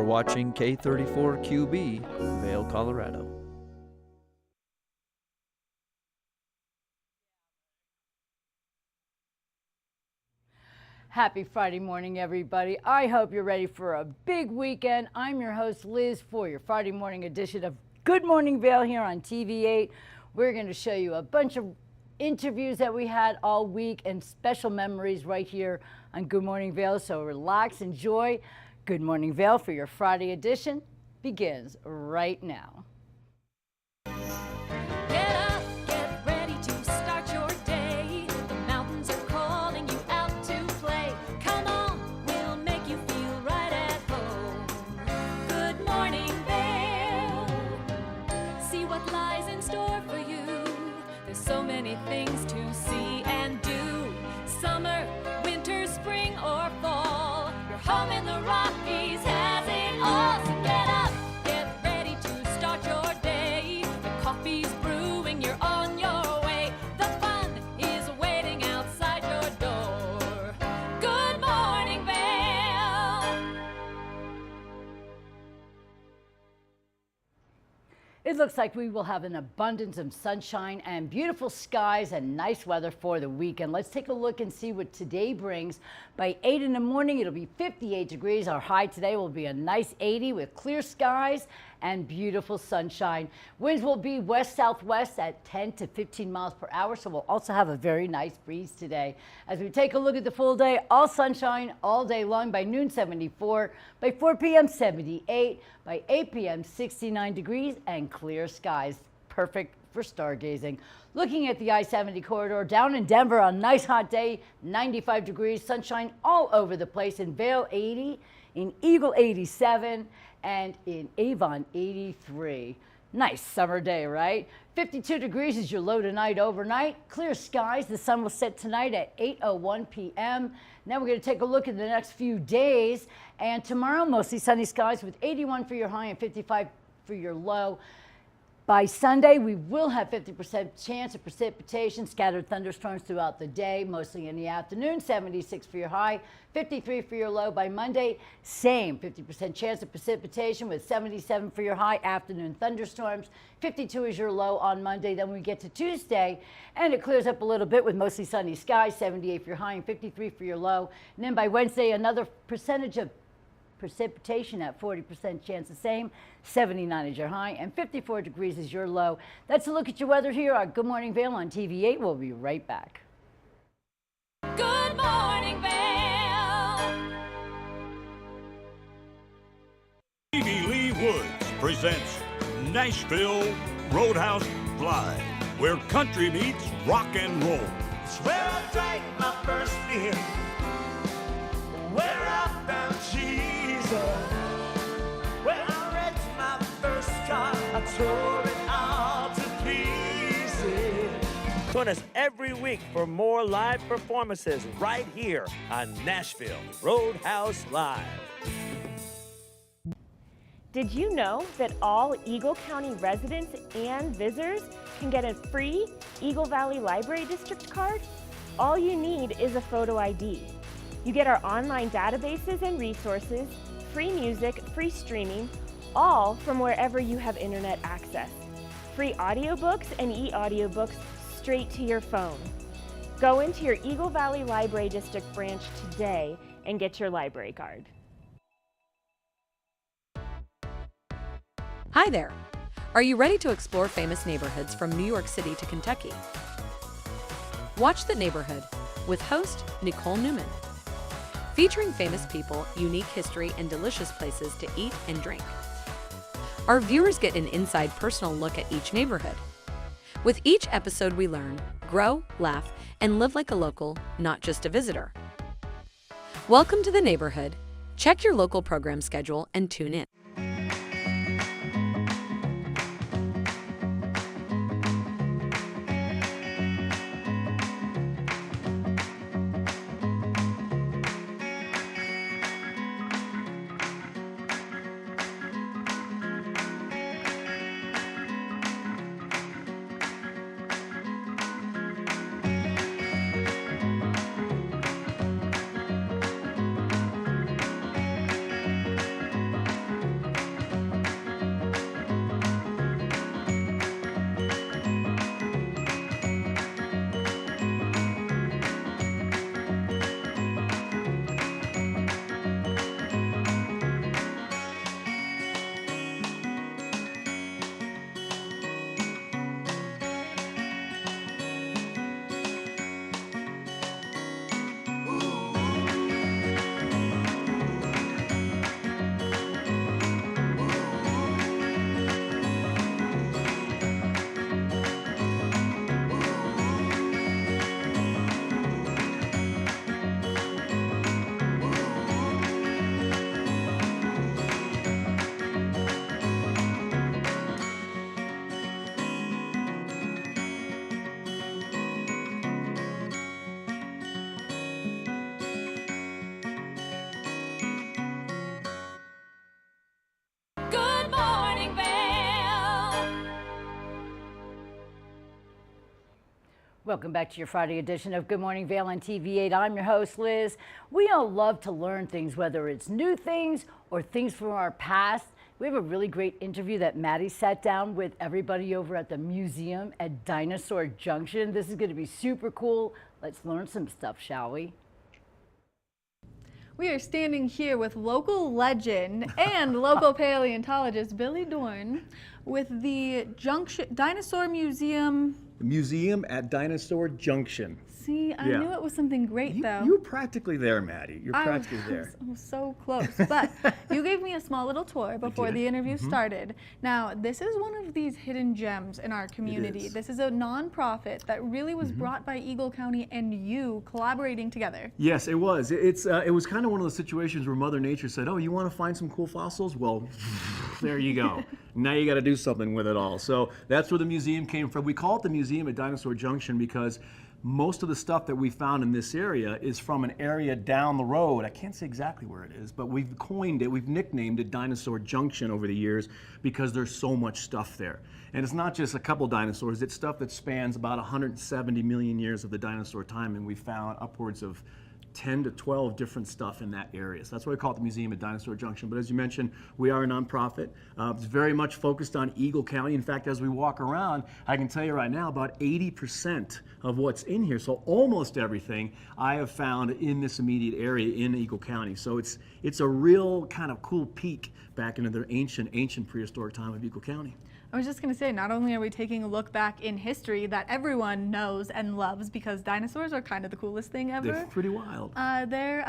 watching K34QB, Vail, Colorado. Happy Friday morning, everybody. I hope you're ready for a big weekend. I'm your host, Liz, for your Friday morning edition of Good Morning Vail here on TV8. We're going to show you a bunch of interviews that we had all week and special memories right here on Good Morning Vail. So relax, enjoy. Good Morning Vail for your Friday edition begins right now. Get up, get ready to start your day. The mountains are calling you out to play. Come on, we'll make you feel right at home. Good morning, Vail. See what lies in store for you. There's so many things to see and do. Summer, winter, spring, or fall. Your home in the Rockies has it all. So get up, get ready to start your day. The coffee's brewing, you're on your way. The fun is waiting outside your door. Good morning, Vail. It looks like we will have an abundance of sunshine and beautiful skies and nice weather for the weekend. Let's take a look and see what today brings. By 8 in the morning, it'll be 58 degrees. Our high today will be a nice 80 with clear skies and beautiful sunshine. Winds will be west-southwest at 10 to 15 miles per hour, so we'll also have a very nice breeze today. As we take a look at the full day, all sunshine all day long. By noon, 74. By 4 p.m., 78. By 8 p.m., 69 degrees and clear skies. Perfect for stargazing. Looking at the I-70 corridor down in Denver on a nice hot day, 95 degrees, sunshine all over the place. In Vail, 80. In Eagle, 87. And in Avon, 83. Nice summer day, right? 52 degrees is your low tonight overnight. Clear skies. The sun will set tonight at 8:01 p.m. Now we're going to take a look at the next few days. And tomorrow, mostly sunny skies with 81 for your high and 55 for your low. By Sunday, we will have 50% chance of precipitation, scattered thunderstorms throughout the day, mostly in the afternoon, 76 for your high, 53 for your low. By Monday, same 50% chance of precipitation with 77 for your high, afternoon thunderstorms, 52 is your low on Monday. Then we get to Tuesday, and it clears up a little bit with mostly sunny skies, 78 for your high and 53 for your low. And then by Wednesday, another percentage of precipitation at 40% chance the same, 79 is your high, and 54 degrees is your low. That's a look at your weather here on Good Morning Vail on TV8. We'll be right back. Good morning, Vail. Stevie Lee Woods presents Nashville Roadhouse Live, where country meets rock and roll. It's where I drank my first beer, where I found Jesus, where I wrecked my first car, I tore it all to pieces. Join us every week for more live performances right here on Nashville Roadhouse Live. Did you know that all Eagle County residents and visitors can get a free Eagle Valley Library District card? All you need is a photo ID. You get our online databases and resources, free music, free streaming, all from wherever you have internet access. Free audiobooks and e-audiobooks straight to your phone. Go into your Eagle Valley Library District branch today and get your library card. Hi there! Are you ready to explore famous neighborhoods from New York City to Kentucky? Watch The Neighborhood with host Nicole Newman. Featuring famous people, unique history, and delicious places to eat and drink. Our viewers get an inside personal look at each neighborhood. With each episode we learn, grow, laugh, and live like a local, not just a visitor. Welcome to The Neighborhood. Check your local program schedule and tune in. Welcome back to your Friday edition of Good Morning Vail on TV8. I'm your host, Liz. We all love to learn things, whether it's new things or things from our past. We have a really great interview that Maddie sat down with everybody over at the museum at Dinosaur Junction. This is going to be super cool. Let's learn some stuff, shall we? We are standing here with local legend and local paleontologist Billy Dorn with the Dinosaur Museum. Museum at Dinosaur Junction. See, I knew it was something great, though. You were practically there, Maddie. You're practically there. I was so close. But you gave me a small little tour before the interview started. Now, this is one of these hidden gems in our community. This is a nonprofit that really was brought by Eagle County and you collaborating together. Yes, it was. It was kind of one of those situations where Mother Nature said, "Oh, you want to find some cool fossils? Well, there you go. Now you got to do something with it all." So that's where the museum came from. We call it the Museum at Dinosaur Junction because most of the stuff that we found in this area is from an area down the road. I can't say exactly where it is, but we've coined it, we've nicknamed it Dinosaur Junction over the years because there's so much stuff there. And it's not just a couple dinosaurs, it's stuff that spans about 170 million years of the dinosaur time, and we found upwards of 10 to 12 different stuff in that area. So that's why we call it the Museum at Dinosaur Junction. But as you mentioned, we are a nonprofit. It's very much focused on Eagle County. In fact, as we walk around, I can tell you right now about 80% of what's in here, so almost everything I have found in this immediate area in Eagle County. So it's a real kind of cool peek back into the ancient prehistoric time of Eagle County. I was just going to say, not only are we taking a look back in history that everyone knows and loves because dinosaurs are kind of the coolest thing ever. They're pretty wild. I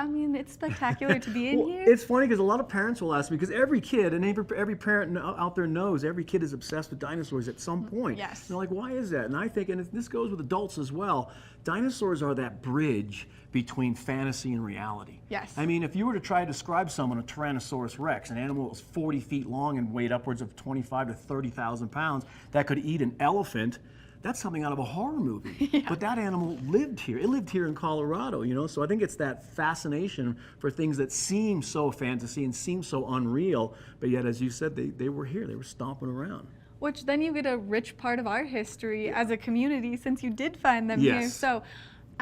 mean, it's spectacular to be in Well, here. it's funny because a lot of parents will ask me, because every kid, and every parent out there knows, every kid is obsessed with dinosaurs at some point. Yes. They're like, why is that? And I think, and this goes with adults as well, dinosaurs are that bridge between fantasy and reality. Yes. I mean, if you were to try to describe someone a Tyrannosaurus rex, an animal that was 40 feet long and weighed upwards of 25 to 30,000 pounds, that could eat an elephant, that's something out of a horror movie. But that animal lived here. It lived here in Colorado, you know? So I think it's that fascination for things that seem so fantasy and seem so unreal, but yet, as you said, they were here. They were stomping around. Which then you get a rich part of our history as a community since you did find them here. So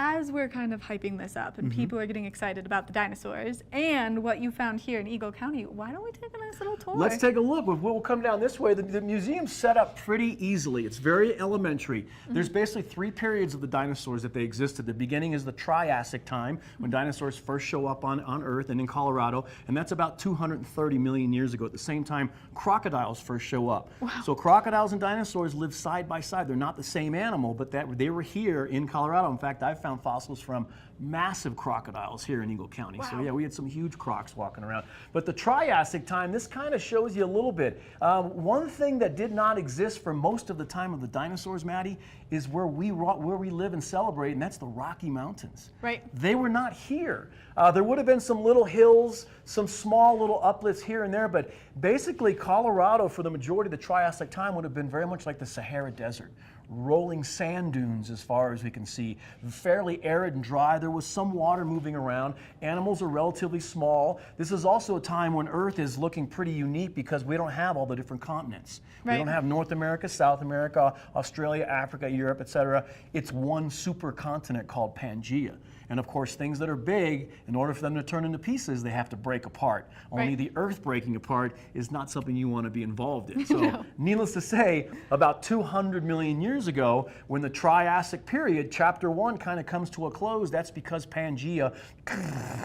as we're kind of hyping this up and people are getting excited about the dinosaurs and what you found here in Eagle County, why don't we take a nice little tour? Let's take a look. We'll come down this way. The museum's set up pretty easily. It's very elementary. There's basically 3 periods of the dinosaurs that they existed. The beginning is the Triassic time, when dinosaurs first show up on Earth and in Colorado, and that's about 230 million years ago. At the same time, crocodiles first show up. So crocodiles and dinosaurs live side by side. They're not the same animal, but they were here in Colorado. In fact, I've found fossils from massive crocodiles here in Eagle County. So yeah, we had some huge crocs walking around. But the Triassic time, this kind of shows you a little bit. One thing that did not exist for most of the time of the dinosaurs, Maddie, is where we live and celebrate, and that's the Rocky Mountains. Right. They were not here. There would have been some little hills, some small little uplifts here and there, but basically Colorado for the majority of the Triassic time would have been very much like the Sahara Desert. Rolling sand dunes as far as we can see, fairly arid and dry. There was some water moving around. Animals are relatively small. This is also a time when Earth is looking pretty unique because we don't have all the different continents. Right. We don't have North America, South America, Australia, Africa, Europe, etc. It's one supercontinent called Pangaea. And of course, things that are big, in order for them to turn into pieces, they have to break apart. Only the Earth breaking apart is not something you want to be involved in. So, needless to say, about 200 million years ago, when the Triassic period, chapter 1, kind of comes to a close, that's because Pangaea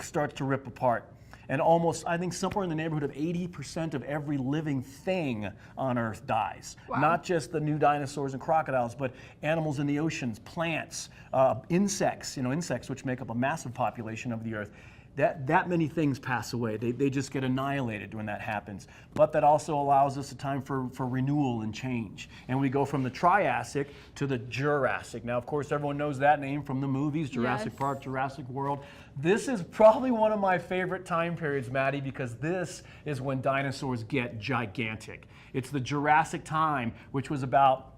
starts to rip apart. And almost, I think somewhere in the neighborhood of 80% of every living thing on Earth dies. Not just the new dinosaurs and crocodiles, but animals in the oceans, plants, insects, insects which make up a massive population of the Earth. That many things pass away. They just get annihilated when that happens. But that also allows us a time for renewal and change. And we go from the Triassic to the Jurassic. Now, of course, everyone knows that name from the movies, Jurassic Park, Jurassic World. This is probably one of my favorite time periods, Maddie, because this is when dinosaurs get gigantic. It's the Jurassic time, which was about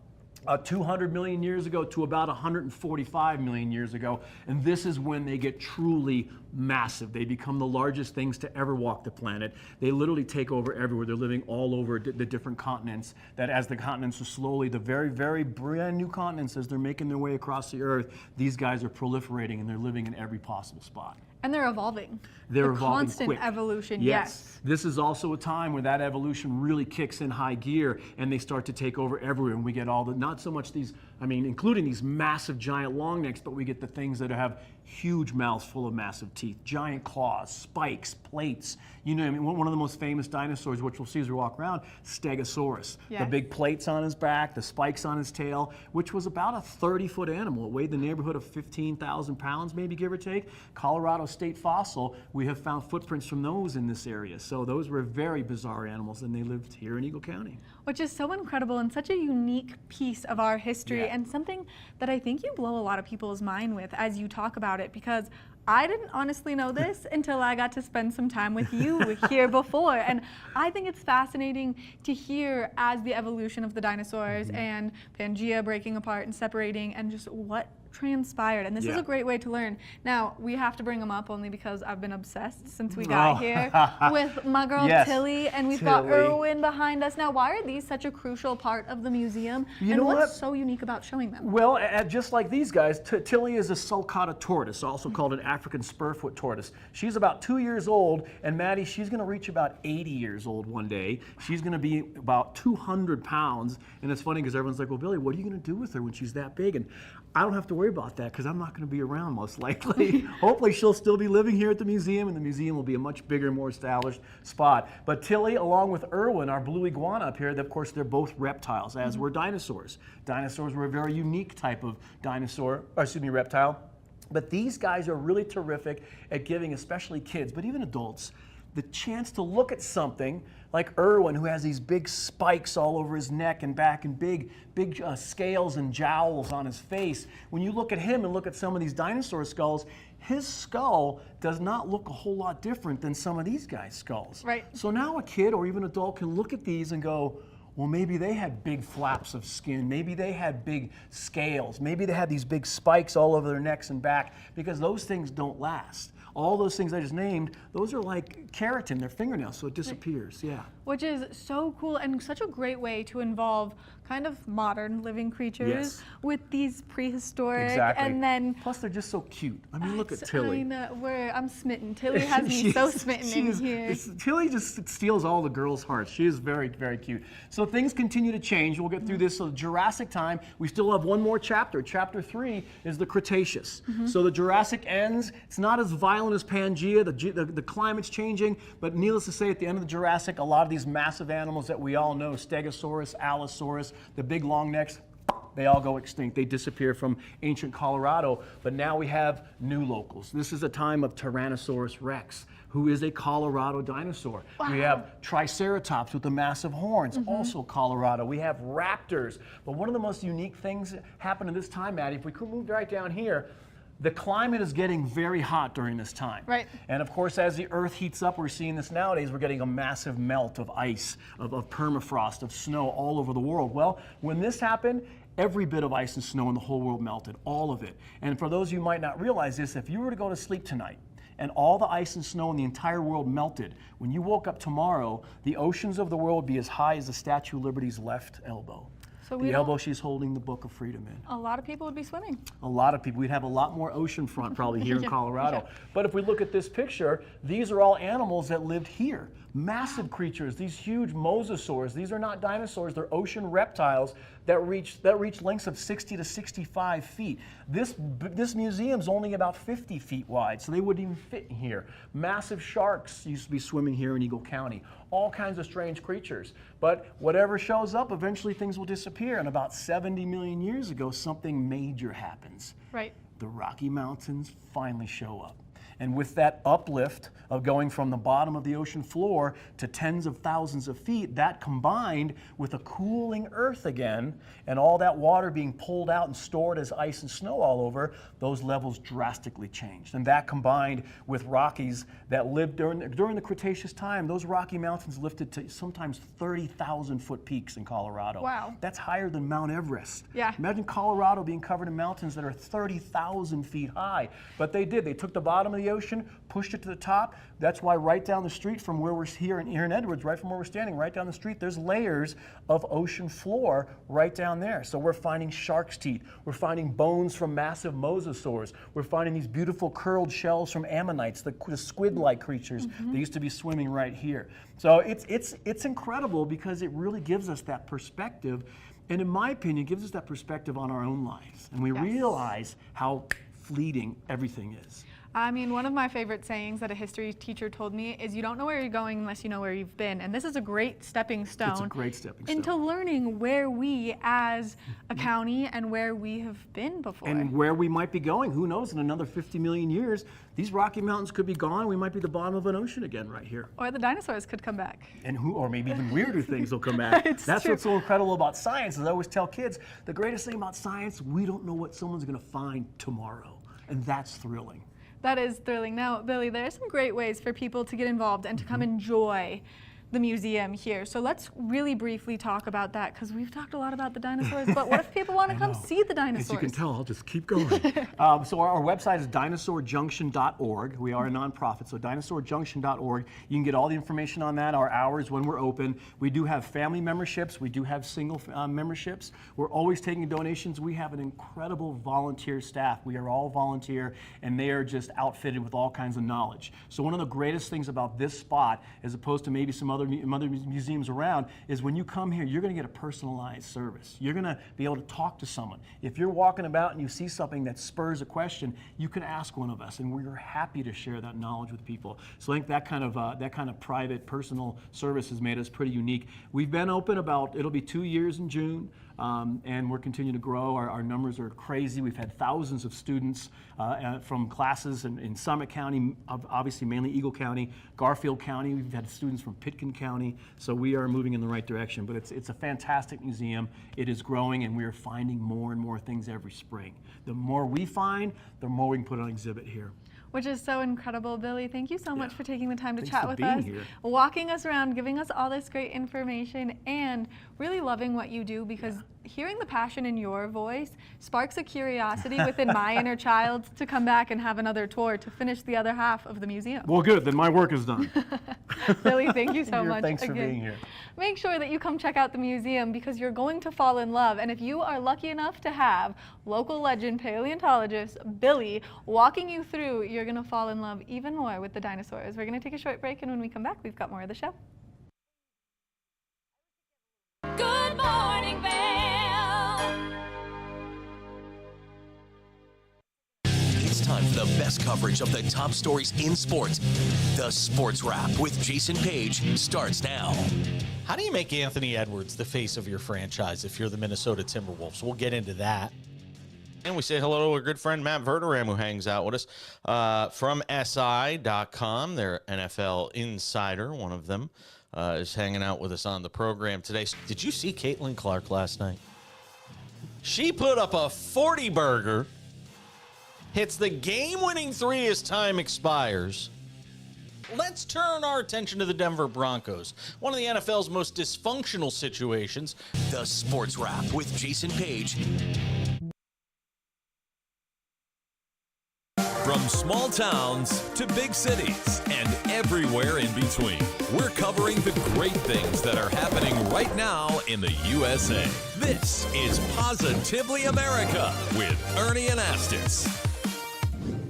200 million years ago to about 145 million years ago. And this is when they get truly massive. They become the largest things to ever walk the planet. They literally take over everywhere. They're living all over the different continents, that as the continents are slowly, the very, very brand new continents, as they're making their way across the earth, these guys are proliferating and they're living in every possible spot. And they're evolving. They're the evolving constant quick. evolution, yes. This is also a time where that evolution really kicks in high gear and they start to take over everywhere. And we get all the, not so much these, I mean, including these massive giant long necks, but we get the things that have huge mouths full of massive teeth, giant claws, spikes, plates. You know, I mean, one of the most famous dinosaurs, which we'll see as we walk around, Stegosaurus. Yes. The big plates on his back, the spikes on his tail, which was about a 30-foot animal. It weighed the neighborhood of 15,000 pounds, maybe give or take. Colorado State fossil, we have found footprints from those in this area. So those were very bizarre animals, and they lived here in Eagle County. Which is so incredible and such a unique piece of our history, and something that I think you blow a lot of people's mind with as you talk about it, because I didn't honestly know this until I got to spend some time with you here before. And I think it's fascinating to hear as the evolution of the dinosaurs and Pangea breaking apart and separating and just what transpired. And this is a great way to learn. Now, we have to bring them up only because I've been obsessed since we got here with my girl Tilly, and we've got Erwin behind us. Now, why are these such a crucial part of the museum? You know what's so unique about showing them? Well, just like these guys, Tilly is a sulcata tortoise, also called an African spurfoot tortoise. She's about 2 years old, and Maddie, she's going to reach about 80 years old one day. She's going to be about 200 pounds, and it's funny because everyone's like, well, Billy, what are you going to do with her when she's that big? And I don't have to worry about that because I'm not going to be around most likely. Hopefully she'll still be living here at the museum, and the museum will be a much bigger, more established spot. But Tilly, along with Erwin, our blue iguana up here, of course, they're both reptiles, as were dinosaurs. Dinosaurs were a very unique type of reptile. But these guys are really terrific at giving, especially kids, but even adults, the chance to look at something like Erwin, who has these big spikes all over his neck and back and big scales and jowls on his face. When you look at him and look at some of these dinosaur skulls, his skull does not look a whole lot different than some of these guys' skulls. Right. So now a kid or even adult can look at these and go, well, maybe they had big flaps of skin. Maybe they had big scales. Maybe they had these big spikes all over their necks and back, because those things don't last. All those things I just named, those are like keratin, they're fingernails, so it disappears, Which is so cool and such a great way to involve kind of modern living creatures with these prehistoric. Exactly. And then plus they're just so cute. I mean, look at Tilly. I know, I'm smitten. Tilly has me so smitten in here. Tilly just steals all the girls' hearts. She is very, very cute. So things continue to change. We'll get through this. So Jurassic time, we still have one more chapter. Chapter 3 is the Cretaceous. So the Jurassic ends. It's not as violent as Pangea. The climate's changing, but needless to say, at the end of the Jurassic, a lot of these massive animals that we all know, Stegosaurus, Allosaurus, the big long necks, they all go extinct. They disappear from ancient Colorado, but now we have new locals. This is a time of Tyrannosaurus rex, who is a Colorado dinosaur. Wow. We have Triceratops with the massive horns, also Colorado. We have raptors. But one of the most unique things that happened at this time, Maddie, if we could move right down here, the climate is getting very hot during this time. Right. And of course, as the earth heats up, we're seeing this nowadays, we're getting a massive melt of ice, of permafrost, of snow all over the world. Well, when this happened, every bit of ice and snow in the whole world melted, all of it. And for those of you who might not realize this, if you were to go to sleep tonight and all the ice and snow in the entire world melted, when you woke up tomorrow, the oceans of the world would be as high as the Statue of Liberty's left elbow. So the elbow she's holding the Book of Freedom in. A lot of people would be swimming. A lot of people. We'd have a lot more ocean front probably here in Colorado. But if we look at this picture, these are all animals that lived here. Massive creatures, these huge mosasaurs. These are not dinosaurs, they're ocean reptiles that reach lengths of 60 to 65 feet. This museum's only about 50 feet wide, so they wouldn't even fit in here. Massive sharks used to be swimming here in Eagle County. All kinds of strange creatures. But whatever shows up, eventually things will disappear. And about 70 million years ago, something major happens. Right. The Rocky Mountains finally show up. And with that uplift of going from the bottom of the ocean floor to tens of thousands of feet, that combined with a cooling earth again, and all that water being pulled out and stored as ice and snow all over, those levels drastically changed. And that combined with Rockies that lived during the Cretaceous time, those Rocky Mountains lifted to sometimes 30,000 foot peaks in Colorado. Wow. That's higher than Mount Everest. Yeah. Imagine Colorado being covered in mountains that are 30,000 feet high. But they did. They took the bottom of the ocean, pushed it to the top. That's why right down the street from where we're here in Edwards, right from where we're standing, right down the street, there's layers of ocean floor right down there. So we're finding shark's teeth. We're finding bones from massive mosasaurs. We're finding these beautiful curled shells from ammonites, the squid-like creatures that used to be swimming right here. So it's incredible because it really gives us that perspective. And in my opinion, it gives us that perspective on our own lives. And we realize how fleeting everything is. I mean, one of my favorite sayings that a history teacher told me is you don't know where you're going unless you know where you've been. And this is a great stepping stone. It's a great stepping stone. Into learning where we as a county and where we have been before. And where we might be going. Who knows, in another 50 million years, these Rocky Mountains could be gone. We might be the bottom of an ocean again right here. Or the dinosaurs could come back. And or maybe even weirder things will come back. That's what's so incredible about science, is I always tell kids, the greatest thing about science, we don't know what someone's going to find tomorrow. And that's thrilling. That is thrilling. Now, Billy, there are some great ways for people to get involved and to come enjoy the museum here. So let's really briefly talk about that, because we've talked a lot about the dinosaurs, but what if people want to come see the dinosaurs? As you can tell, I'll just keep going. So our website is dinosaurjunction.org. We are a nonprofit, so dinosaurjunction.org. You can get all the information on that, our hours, when we're open. We do have family memberships. We do have single memberships. We're always taking donations. We have an incredible volunteer staff. We are all volunteer, and they are just outfitted with all kinds of knowledge. So one of the greatest things about this spot, as opposed to maybe some other museums around, is when you come here, you're going to get a personalized service. You're going to be able to talk to someone. If you're walking about and you see something that spurs a question, you can ask one of us, and we're happy to share that knowledge with people. So I think that kind of private, personal service has made us pretty unique. We've been open it'll be 2 years in June. And we're continuing to grow. Our numbers are crazy. We've had thousands of students from classes in Summit County, obviously mainly Eagle County, Garfield County. We've had students from Pitkin County. So we are moving in the right direction. But it's a fantastic museum. It is growing, and we are finding more and more things every spring. The more we find, the more we can put on exhibit here. Which is so incredible, Billy. Thank you so much for taking the time to Thanks chat for with being us, here. walking us around, giving us all this great information, and really loving what you do, because hearing the passion in your voice sparks a curiosity within my inner child to come back and have another tour to finish the other half of the museum. Well, good. Then my work is done. Billy, thank you so much. Thanks for again. being here. Make sure that you come check out the museum, because you're going to fall in love. And if you are lucky enough to have local legend paleontologist Billy walking you through, you're going to fall in love even more with the dinosaurs. We're going to take a short break, and when we come back, we've got more of the show. Good morning, Vail. It's time for the best coverage of the top stories in sports. The Sports Wrap with Jason Page starts now. How do you make Anthony Edwards the face of your franchise if you're the Minnesota Timberwolves? We'll get into that. And we say hello to our good friend Matt Verderam, who hangs out with us from SI.com. They're NFL insider, one of them. Is hanging out with us on the program today. Did you see Caitlin Clark last night? She put up a 40-burger, hits the game-winning three as time expires. Let's turn our attention to the Denver Broncos, one of the NFL's most dysfunctional situations. The Sports Wrap with Jason Page. From small towns to big cities and everywhere in between, we're covering the great things that are happening right now in the USA. This is Positively America with Ernie Anastas.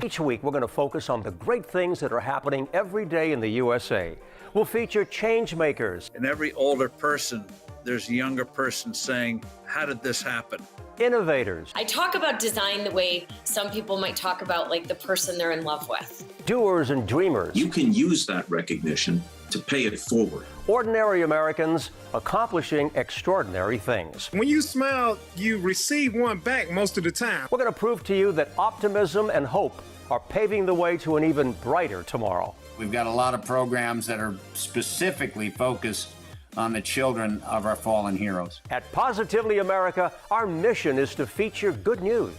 Each week, we're going to focus on the great things that are happening every day in the USA. We'll feature change makers. In every older person, there's a younger person saying, how did this happen? Innovators. I talk about design the way some people might talk about like the person they're in love with. Doers and dreamers. You can use that recognition to pay it forward. Ordinary Americans accomplishing extraordinary things. When you smile, you receive one back most of the time. We're going to prove to you that optimism and hope are paving the way to an even brighter tomorrow. We've got a lot of programs that are specifically focused on the children of our fallen heroes. At Positively America, our mission is to feature good news.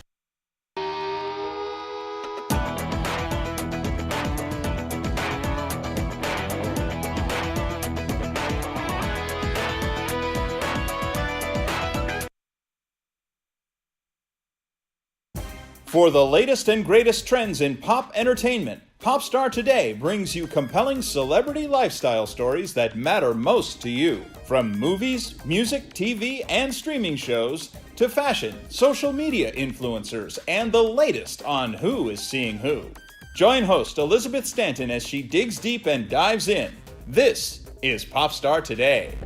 For the latest and greatest trends in pop entertainment, Popstar Today brings you compelling celebrity lifestyle stories that matter most to you. From movies, music, TV, and streaming shows, to fashion, social media influencers, and the latest on who is seeing who. Join host Elizabeth Stanton as she digs deep and dives in. This is Popstar Today.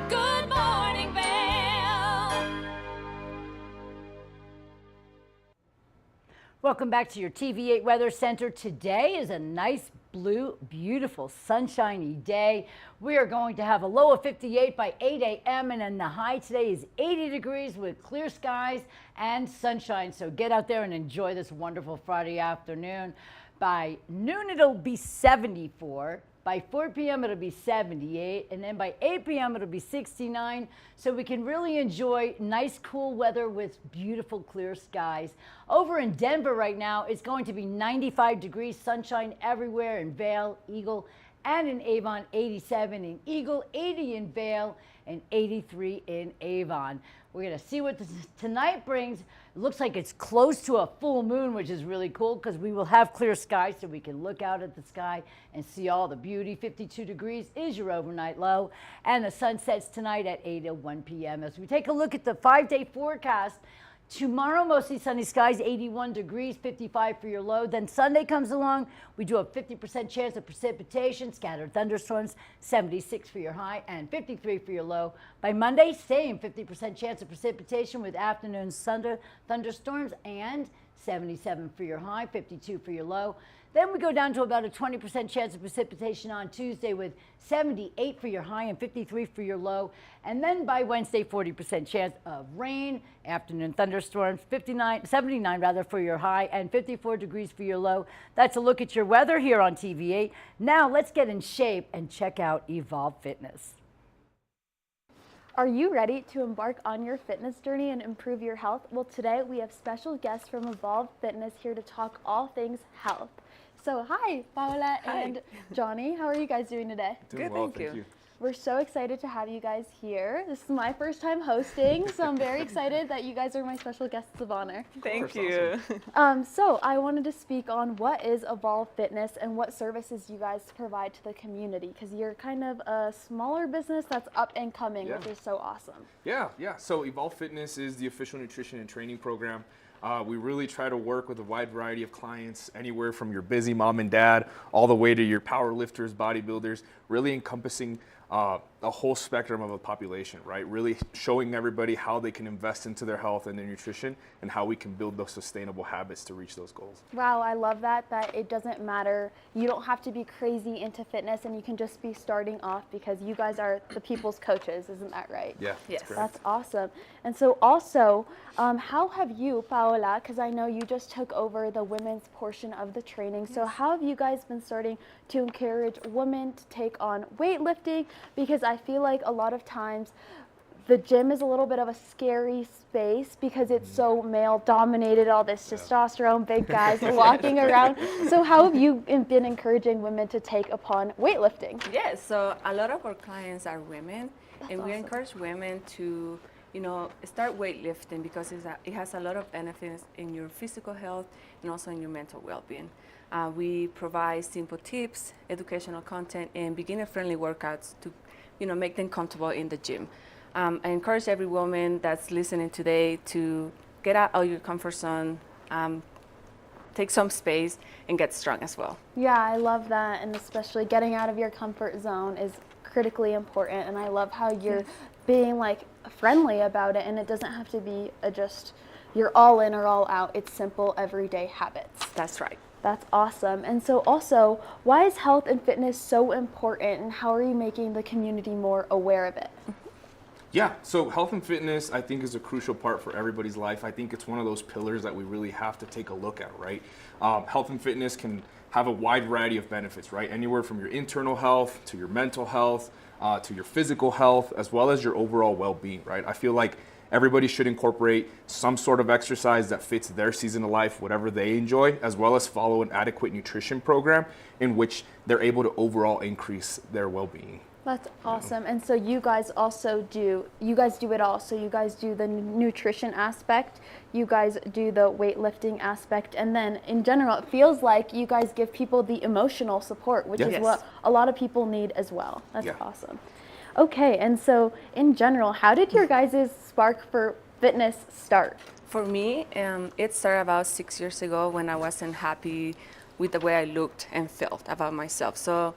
Good morning, Vail. Welcome back to your TV8 Weather Center. Today is a nice blue, beautiful, sunshiny day. We are going to have a low of 58 by 8 a.m. and then the high today is 80 degrees with clear skies and sunshine. So get out there and enjoy this wonderful Friday afternoon. By noon, it'll be 74. By 4 p.m. it'll be 78, and then by 8 p.m. it'll be 69. So we can really enjoy nice cool weather with beautiful clear skies. Over in Denver right now, it's going to be 95 degrees, sunshine everywhere in Vail, Eagle, and in Avon, 87 in Eagle, 80 in Vail, and 83 in Avon. We're going to see what tonight brings. It looks like it's close to a full moon, which is really cool because we will have clear skies so we can look out at the sky and see all the beauty. 52 degrees is your overnight low, and the sun sets tonight at 8:01 p.m. As we take a look at the 5-day forecast, tomorrow, mostly sunny skies, 81 degrees, 55 for your low. Then Sunday comes along. We do a 50% chance of precipitation, scattered thunderstorms, 76 for your high and 53 for your low. By Monday, same 50% chance of precipitation with afternoon thunderstorms and 77 for your high, 52 for your low. Then we go down to about a 20% chance of precipitation on Tuesday with 78 for your high and 53 for your low. And then by Wednesday, 40% chance of rain, afternoon thunderstorms, 79 rather for your high and 54 degrees for your low. That's a look at your weather here on TV8. Now let's get in shape and check out Evolve Fitness. Are you ready to embark on your fitness journey and improve your health? Well, today we have special guests from Evolve Fitness here to talk all things health. So hi, Paola and Johnny. How are you guys doing today? Doing well, thank you. We're so excited to have you guys here. This is my first time hosting, so I'm very excited that you guys are my special guests of honor. Thank you. So I wanted to speak on what is Evolve Fitness and what services you guys provide to the community, because you're kind of a smaller business that's up and coming, which is so awesome. Yeah. So Evolve Fitness is the official nutrition and training program. We really try to work with a wide variety of clients, anywhere from your busy mom and dad all the way to your power lifters, bodybuilders, really encompassing a whole spectrum of a population, right? Really showing everybody how they can invest into their health and their nutrition and how we can build those sustainable habits to reach those goals. Wow, I love that it doesn't matter. You don't have to be crazy into fitness and you can just be starting off because you guys are the people's coaches, isn't that right? Yeah, yes. That's awesome. And so also, how have you, Paola, because I know you just took over the women's portion of the training, so how have you guys been starting to encourage women to take on weightlifting? Because I feel like a lot of times the gym is a little bit of a scary space because it's so male dominated, all this testosterone, big guys walking around. So how have you been encouraging women to take upon weightlifting? Yes, so a lot of our clients are women, and we awesome. encourage women to, start weightlifting because it has a lot of benefits in your physical health and also in your mental well-being. We provide simple tips, educational content, and beginner-friendly workouts to make them comfortable in the gym. I encourage every woman that's listening today to get out of your comfort zone, take some space, and get strong as well. Yeah, I love that, and especially getting out of your comfort zone is critically important, and I love how you're being like friendly about it, and it doesn't have to be just you're all in or all out. It's simple everyday habits. That's right. That's awesome. And so also, why is health and fitness so important, and how are you making the community more aware of it? Yeah, so health and fitness, I think, is a crucial part for everybody's life. I think it's one of those pillars that we really have to take a look at, right? Health and fitness can have a wide variety of benefits, right? Anywhere from your internal health to your mental health, to your physical health, as well as your overall well-being, right? I feel like everybody should incorporate some sort of exercise that fits their season of life, whatever they enjoy, as well as follow an adequate nutrition program in which they're able to overall increase their well-being. That's awesome. And so you guys also do it all. So you guys do the nutrition aspect, you guys do the weightlifting aspect, and then in general, it feels like you guys give people the emotional support, which is what a lot of people need as well. That's awesome. Okay, and so in general, how did your guys' spark for fitness start? For me, it started about 6 years ago when I wasn't happy with the way I looked and felt about myself. So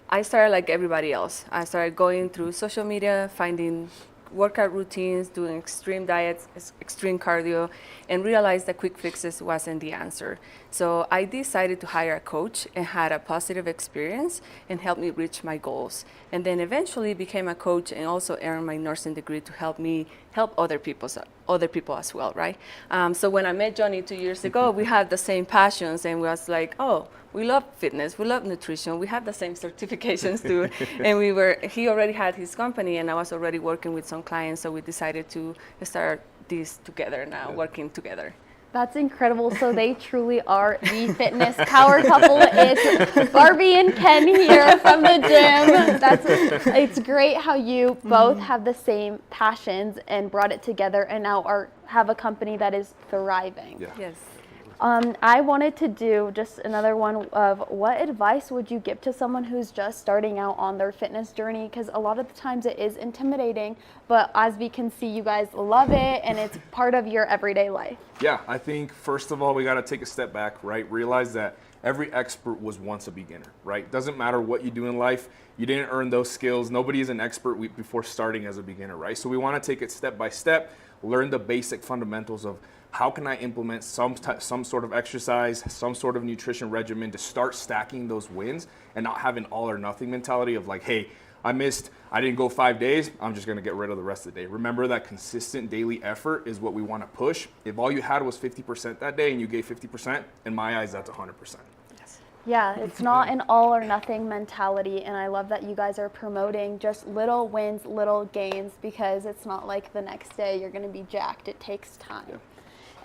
I started like everybody else. I started going through social media, finding workout routines, doing extreme diets, extreme cardio, and realized that quick fixes wasn't the answer. So I decided to hire a coach and had a positive experience and helped me reach my goals. And then eventually became a coach and also earned my nursing degree to help me help other people as well, right? So when I met Johnny 2 years ago, we had the same passions, and we was like, oh, we love fitness, we love nutrition, we have the same certifications too. And he already had his company, and I was already working with some clients, so we decided to start this together now, working together. That's incredible. So they truly are the fitness power couple. It's Barbie and Ken here from the gym. It's great how you both have the same passions and brought it together, and now have a company that is thriving. Yeah. Yes. I wanted to do just another one of what advice would you give to someone who's just starting out on their fitness journey? Because a lot of the times it is intimidating, but as we can see, you guys love it and it's part of your everyday life. Yeah, I think first of all, we got to take a step back, right? Realize that every expert was once a beginner, right? Doesn't matter what you do in life, you didn't earn those skills. Nobody is an expert before starting as a beginner, right? So we want to take it step by step, learn the basic fundamentals of how can I implement some sort of exercise, some sort of nutrition regimen to start stacking those wins and not have an all or nothing mentality of like, hey, I didn't go 5 days, I'm just gonna get rid of the rest of the day. Remember that consistent daily effort is what we wanna push. If all you had was 50% that day and you gave 50%, in my eyes, that's 100%. Yeah, it's not an all or nothing mentality, and I love that you guys are promoting just little wins, little gains, because it's not like the next day you're gonna be jacked. It takes time. Yeah.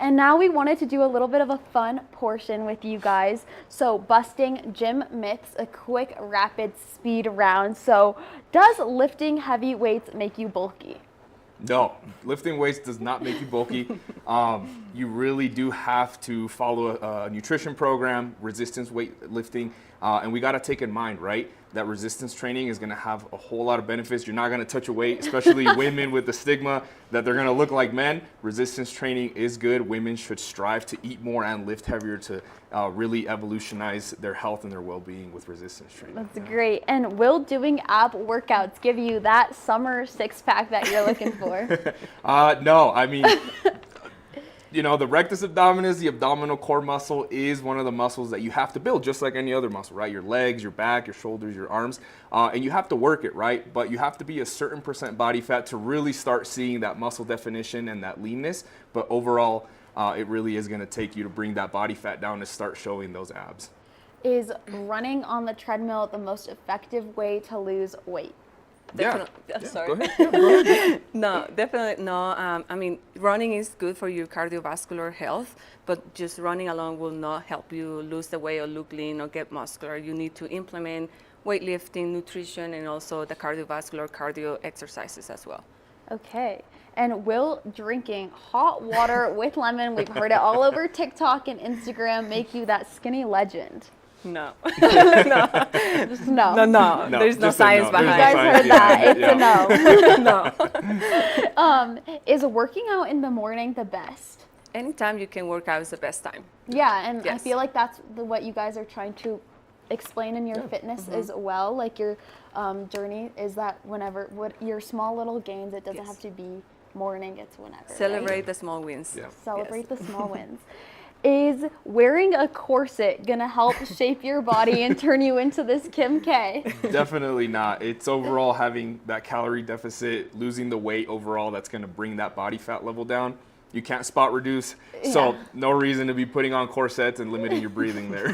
And now we wanted to do a little bit of a fun portion with you guys. So busting gym myths, a quick rapid speed round. So does lifting heavy weights make you bulky? No, lifting weights does not make you bulky. You really do have to follow a nutrition program, resistance weightlifting, and we got to take in mind, right, that resistance training is going to have a whole lot of benefits. You're not going to touch a weight, especially women with the stigma that they're going to look like men. Resistance training is good. Women should strive to eat more and lift heavier to really evolutionize their health and their well-being with resistance training. That's great. And will doing ab workouts give you that summer six-pack that you're looking for? No, I mean, you know, the rectus abdominis, the abdominal core muscle, is one of the muscles that you have to build just like any other muscle, right? Your legs, your back, your shoulders, your arms, and you have to work it, right? But you have to be a certain percent body fat to really start seeing that muscle definition and that leanness. But overall, it really is going to take you to bring that body fat down to start showing those abs. Is running on the treadmill the most effective way to lose weight? Definitely. Sorry. Go ahead. Go ahead. No, definitely no. I mean, running is good for your cardiovascular health, but just running alone will not help you lose the weight or look lean or get muscular. You need to implement weightlifting, nutrition, and also the cardio exercises as well. Okay. And will drinking hot water with lemon, we've heard it all over TikTok and Instagram, make you that skinny legend? No. Just no. No. There's no just a science no. There's no You guys science heard that. behind it, It's a no. Is working out in the morning the best? Anytime you can work out is the best time. Yeah, and I Yes. feel like that's what you guys are trying to explain in your fitness as well. Like your journey is that what your small little gains, it doesn't have to be morning, it's whenever. Celebrate right? the small wins. Yeah. Celebrate the small wins. Is wearing a corset gonna help shape your body and turn you into this Kim K? Definitely not. It's overall having that calorie deficit, losing the weight overall that's going to bring that body fat level down. You can't spot reduce, so no reason to be putting on corsets and limiting your breathing there.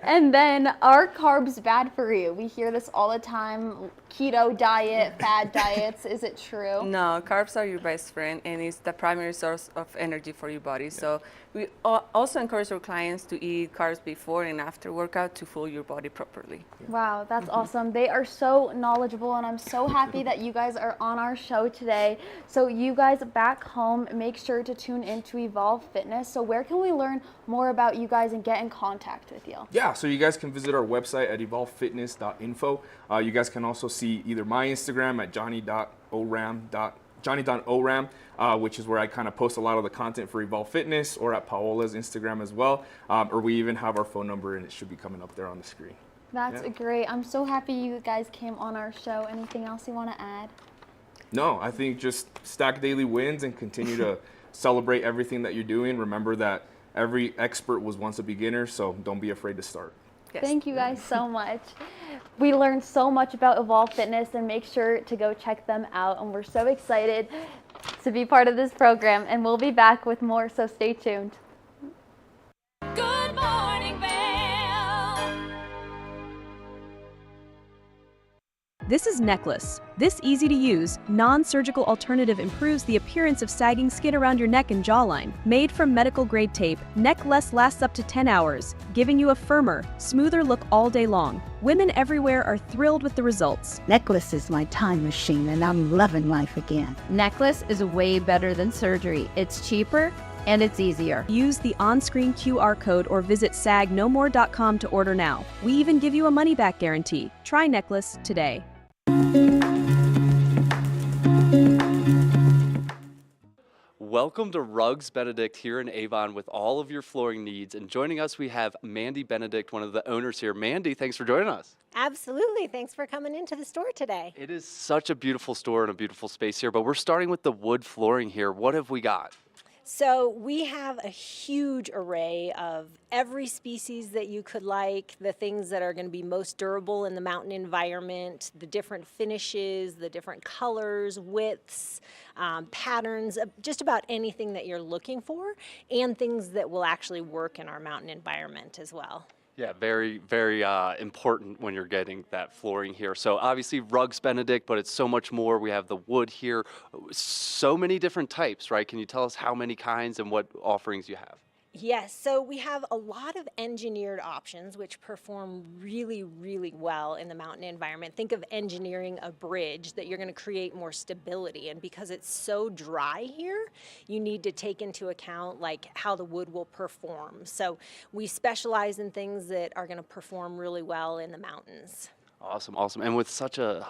And then, are carbs bad for you? We hear this all the time. Keto diet, fad diets. Is it true? No, carbs are your best friend, and it's the primary source of energy for your body. So we also encourage our clients to eat carbs before and after workout to fuel your body properly. Wow, that's awesome. They are so knowledgeable, and I'm so happy that you guys are on our show today. So you guys back home, make sure to tune into Evolve Fitness. So where can we learn more about you guys and get in contact with you? Yeah, so you guys can visit our website at evolvefitness.info. You guys can also see either my Instagram at johnny.oram, which is where I kind of post a lot of the content for Evolve Fitness, or at Paola's Instagram as well. Or we even have our phone number, and it should be coming up there on the screen. That's great. I'm so happy you guys came on our show. Anything else you want to add? No, I think just stack daily wins and continue to celebrate everything that you're doing. Remember that every expert was once a beginner, so don't be afraid to start. Yes. Thank you guys so much. We learned so much about Evolve Fitness, and make sure to go check them out. And we're so excited to be part of this program, and we'll be back with more, so stay tuned. Good morning, Vail. This is Necklace. This easy-to-use, non-surgical alternative improves the appearance of sagging skin around your neck and jawline. Made from medical-grade tape, Necklace lasts up to 10 hours, giving you a firmer, smoother look all day long. Women everywhere are thrilled with the results. Necklace is my time machine, and I'm loving life again. Necklace is way better than surgery. It's cheaper and it's easier. Use the on-screen QR code or visit sagnomore.com to order now. We even give you a money-back guarantee. Try Necklace today. Welcome to Rugs Benedict here in Avon with all of your flooring needs. And joining us, we have Mandy Benedict, one of the owners here. Mandy, thanks for joining us. Absolutely. Thanks for coming into the store today. It is such a beautiful store and a beautiful space here, but we're starting with the wood flooring here. What have we got? So we have a huge array of every species that you could like, the things that are going to be most durable in the mountain environment, the different finishes, the different colors, widths, patterns, just about anything that you're looking for, and things that will actually work in our mountain environment as well. Yeah, very, very important when you're getting that flooring here. So obviously Rugs Benedict, but it's so much more. We have the wood here, so many different types, right? Can you tell us how many kinds and what offerings you have? Yes, so we have a lot of engineered options which perform really, really well in the mountain environment. Think of engineering a bridge that you're going to create more stability, and because it's so dry here, you need to take into account like how the wood will perform. So we specialize in things that are going to perform really well in the mountains. Awesome, awesome. And with such a,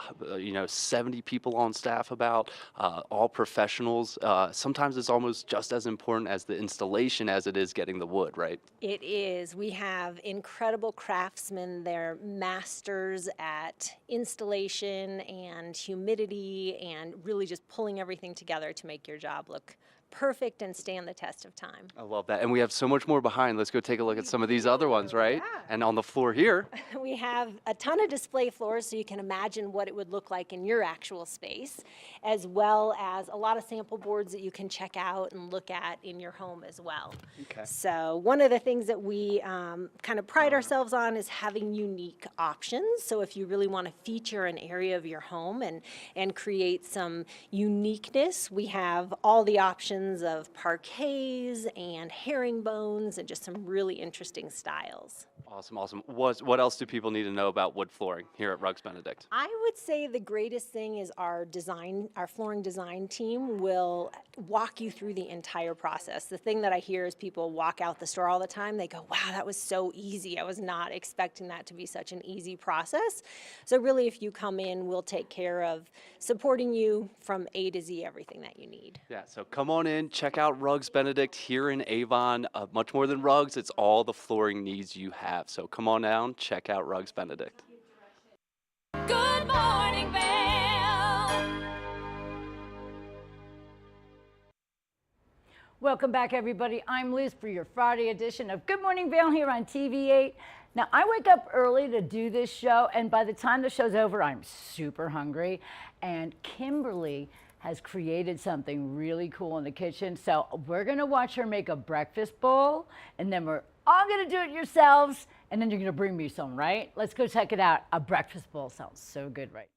70 people on staff about, all professionals, sometimes it's almost just as important as the installation as it is getting the wood, right? It is. We have incredible craftsmen. They're masters at installation and humidity and really just pulling everything together to make your job look perfect and stand the test of time. I love that. And we have so much more behind. Let's go take a look at some of these other ones, right? Yeah. And on the floor here. We have a ton of display floors so you can imagine what it would look like in your actual space, as well as a lot of sample boards that you can check out and look at in your home as well. Okay. So one of the things that we kind of pride ourselves on is having unique options. So if you really want to feature an area of your home and create some uniqueness, we have all the options of parquets and herringbones and just some really interesting styles. Awesome, awesome. What else do people need to know about wood flooring here at Rugs Benedict? I would say the greatest thing is our flooring design team will walk you through the entire process. The thing that I hear is people walk out the store all the time. They go, wow, that was so easy. I was not expecting that to be such an easy process. So really, if you come in, we'll take care of supporting you from A to Z, everything that you need. Yeah, so come on in, check out Rugs Benedict here in Avon. Much more than rugs, it's all the flooring needs you have. So come on down, check out Rugs Benedict. Good morning, Vail. Welcome back, everybody. I'm Liz for your Friday edition of Good Morning Vail here on TV8. Now, I wake up early to do this show, and by the time the show's over, I'm super hungry. And Kimberly has created something really cool in the kitchen. So we're gonna watch her make a breakfast bowl, and then we're all gonna do it yourselves, and then you're gonna bring me some, right? Let's go check it out. A breakfast bowl sounds so good, right?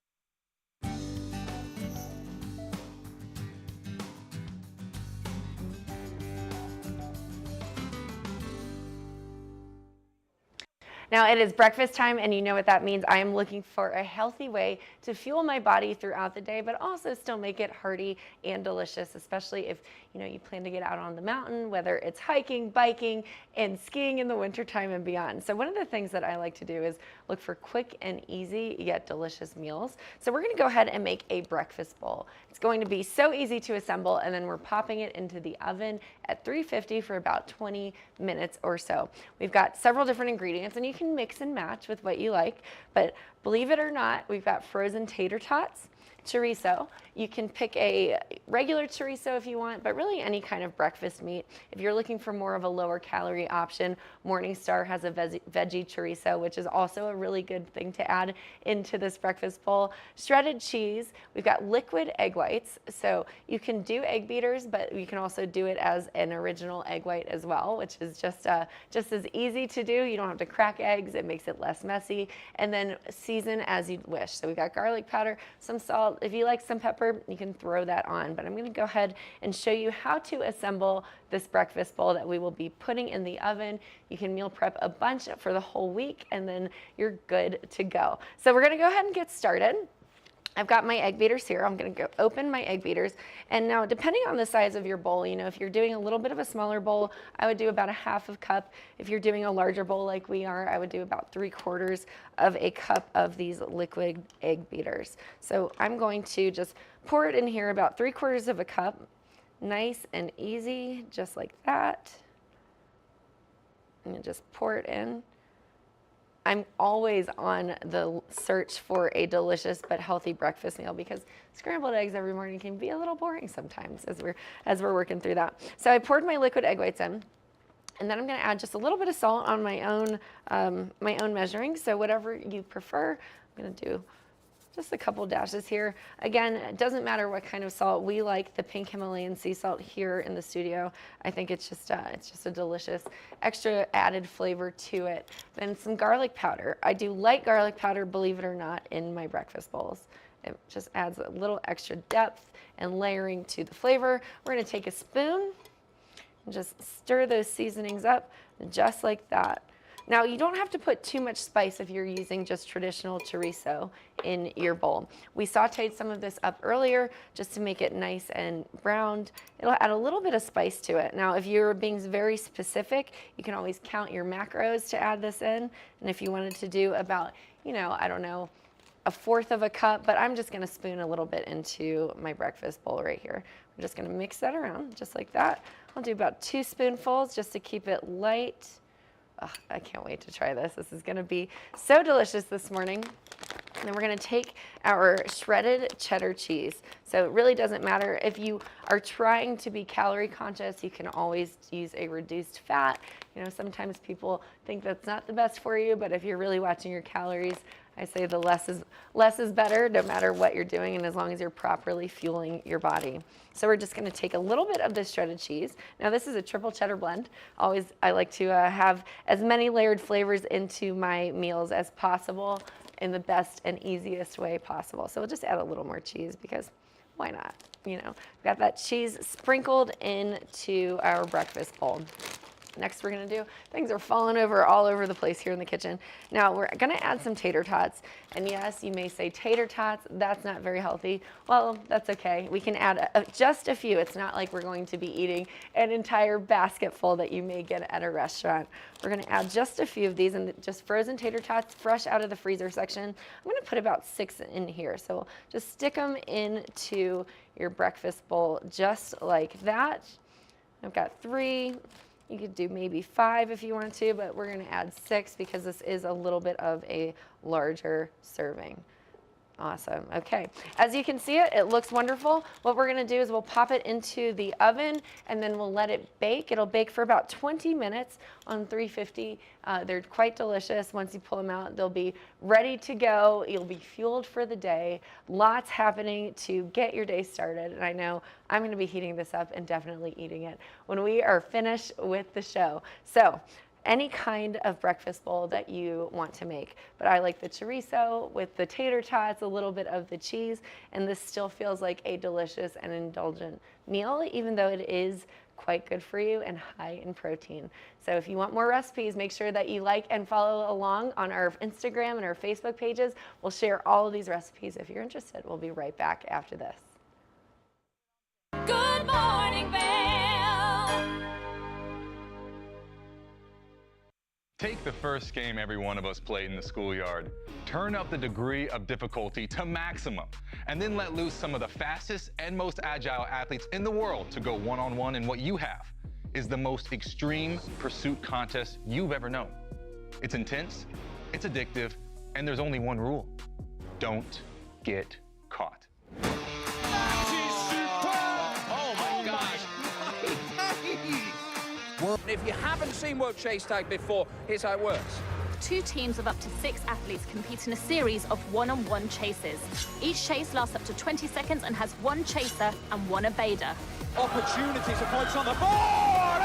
Now it is breakfast time, and you know what that means. I am looking for a healthy way to fuel my body throughout the day, but also still make it hearty and delicious, especially if you plan to get out on the mountain, whether it's hiking, biking, and skiing in the wintertime and beyond. So one of the things that I like to do is look for quick and easy yet delicious meals. So we're gonna go ahead and make a breakfast bowl. It's going to be so easy to assemble, and then we're popping it into the oven at 350 for about 20 minutes or so. We've got several different ingredients, and you can mix and match with what you like, but believe it or not, we've got frozen tater tots, chorizo. You can pick a regular chorizo if you want, but really any kind of breakfast meat. If you're looking for more of a lower calorie option, Morningstar has a veggie chorizo, which is also a really good thing to add into this breakfast bowl. Shredded cheese. We've got liquid egg whites. So you can do egg beaters, but you can also do it as an original egg white as well, which is just as easy to do. You don't have to crack eggs. It makes it less messy. And then season as you wish. So we've got garlic powder, some salt. If you like some pepper, you can throw that on, but I'm going to go ahead and show you how to assemble this breakfast bowl that we will be putting in the oven. You can meal prep a bunch for the whole week, and then you're good to go. So we're going to go ahead and get started. I've got my egg beaters here. I'm going to go open my egg beaters. And now, depending on the size of your bowl, if you're doing a little bit of a smaller bowl, I would do about a half a cup. If you're doing a larger bowl like we are, I would do about 3/4 of a cup of these liquid egg beaters. So I'm going to just pour it in here, about 3/4 of a cup. Nice and easy, just like that. And just pour it in. I'm always on the search for a delicious but healthy breakfast meal, because scrambled eggs every morning can be a little boring sometimes as we're working through that. So I poured my liquid egg whites in, and then I'm going to add just a little bit of salt on my own measuring. So whatever you prefer, I'm going to do just a couple dashes here. Again, it doesn't matter what kind of salt. We like the pink Himalayan sea salt here in the studio. I think it's just a delicious extra added flavor to it. Then some garlic powder. I do light garlic powder, believe it or not, in my breakfast bowls. It just adds a little extra depth and layering to the flavor. We're gonna take a spoon and just stir those seasonings up just like that. Now, you don't have to put too much spice if you're using just traditional chorizo in your bowl. We sauteed some of this up earlier just to make it nice and browned. It'll add a little bit of spice to it. Now, if you're being very specific, you can always count your macros to add this in. And if you wanted to do about, I don't know, 1/4 of a cup, but I'm just gonna spoon a little bit into my breakfast bowl right here. I'm just gonna mix that around just like that. I'll do about 2 spoonfuls just to keep it light. Oh, I can't wait to try this. This is gonna be so delicious this morning. And then we're gonna take our shredded cheddar cheese. So it really doesn't matter if you are trying to be calorie conscious, you can always use a reduced fat. Sometimes people think that's not the best for you, but if you're really watching your calories, I say the less is better, no matter what you're doing, and as long as you're properly fueling your body. So we're just gonna take a little bit of this shredded cheese. Now this is a triple cheddar blend. I like to have as many layered flavors into my meals as possible in the best and easiest way possible. So we'll just add a little more cheese, because why not? We've got that cheese sprinkled into our breakfast bowl. Next we're gonna do, things are falling over all over the place here in the kitchen. Now we're gonna add some tater tots. And yes, you may say tater tots, that's not very healthy. Well, that's okay. We can add just a few. It's not like we're going to be eating an entire basket full that you may get at a restaurant. We're gonna add just a few of these and just frozen tater tots, fresh out of the freezer section. I'm gonna put about 6 in here. So just stick them into your breakfast bowl just like that. I've got 3. You could do maybe 5 if you want to, but we're gonna add 6 because this is a little bit of a larger serving. Awesome, okay. As you can see it looks wonderful. What we're gonna do is we'll pop it into the oven and then we'll let it bake. It'll bake for about 20 minutes on 350. They're quite delicious. Once you pull them out, they'll be ready to go. You'll be fueled for the day. Lots happening to get your day started. And I know I'm gonna be heating this up and definitely eating it when we are finished with the show. So, any kind of breakfast bowl that you want to make. But I like the chorizo with the tater tots, a little bit of the cheese, and this still feels like a delicious and indulgent meal, even though it is quite good for you and high in protein. So if you want more recipes, make sure that you like and follow along on our Instagram and our Facebook pages. We'll share all of these recipes if you're interested. We'll be right back after this. Good morning, Vail. Take the first game every one of us played in the schoolyard. Turn up the degree of difficulty to maximum, and then let loose some of the fastest and most agile athletes in the world to go one-on-one in what you have is the most extreme pursuit contest you've ever known. It's intense, it's addictive, and there's only one rule. Don't get caught. If you haven't seen World Chase Tag before, here's how it works. 2 teams of up to 6 athletes compete in a series of one-on-one chases. Each chase lasts up to 20 seconds and has 1 chaser and 1 evader. Opportunity to points on the board!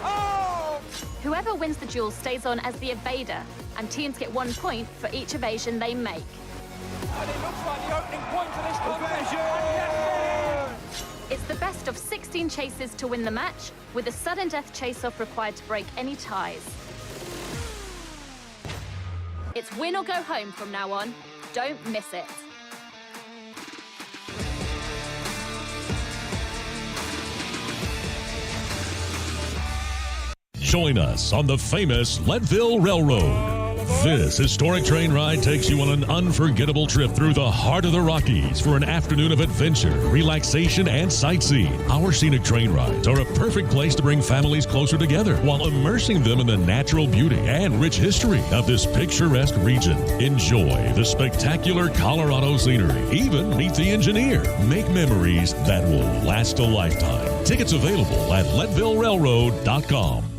Oh! Whoever wins the duel stays on as the evader, and teams get 1 point for each evasion they make. And it looks like the opening point of this contest. It's the best of 16 chases to win the match, with a sudden death chase-off required to break any ties. It's win or go home from now on. Don't miss it. Join us on the famous Leadville Railroad. This historic train ride takes you on an unforgettable trip through the heart of the Rockies for an afternoon of adventure, relaxation, and sightseeing. Our scenic train rides are a perfect place to bring families closer together while immersing them in the natural beauty and rich history of this picturesque region. Enjoy the spectacular Colorado scenery. Even meet the engineer. Make memories that will last a lifetime. Tickets available at LeadvilleRailroad.com.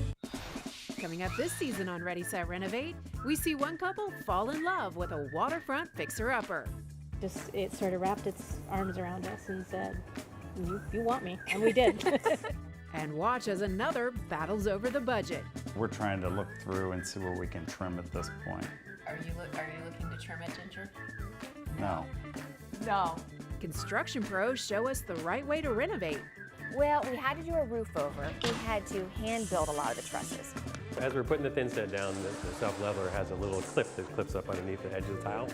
Coming up this season on Ready, Set, Renovate, we see one couple fall in love with a waterfront fixer-upper. It sort of wrapped its arms around us and said, you want me, and we did. And watch as another battles over the budget. We're trying to look through and see where we can trim at this point. Are you looking to trim it, Ginger? No. No. Construction pros show us the right way to renovate. Well, we had to do a roof over. We had to hand build a lot of the trusses. As we're putting the thin set down, the self-leveler has a little clip that clips up underneath the edge of the tile.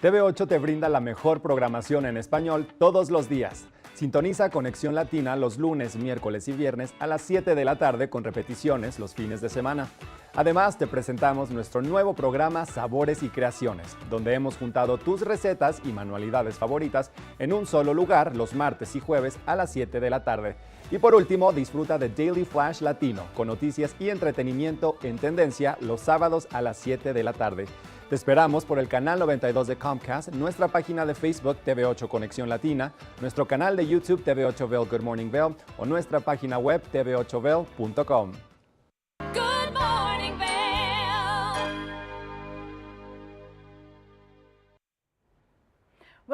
TV8 te brinda la mejor programación en español todos los días. Sintoniza Conexión Latina los lunes, miércoles y viernes a las 7 de la tarde con repeticiones los fines de semana. Además, te presentamos nuestro nuevo programa Sabores y Creaciones, donde hemos juntado tus recetas y manualidades favoritas en un solo lugar los martes y jueves a las 7 de la tarde. Y por último, disfruta de Daily Flash Latino, con noticias y entretenimiento en tendencia los sábados a las 7 de la tarde. Te esperamos por el canal 92 de Comcast, nuestra página de Facebook TV8 Conexión Latina, nuestro canal de YouTube TV8 Vail Good Morning Vail o nuestra página web tv8vail.com. Good morning, Vail.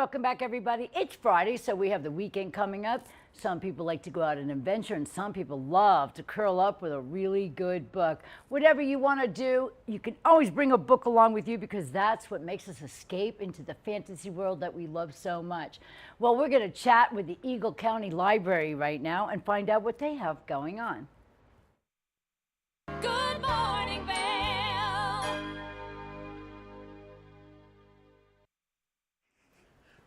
Welcome back, everybody. It's Friday, so we have the weekend coming up. Some people like to go out and adventure, and some people love to curl up with a really good book. Whatever you want to do, you can always bring a book along with you, because that's what makes us escape into the fantasy world that we love so much. Well, we're going to chat with the Eagle County Library right now and find out what they have going on. Good morning, Vail.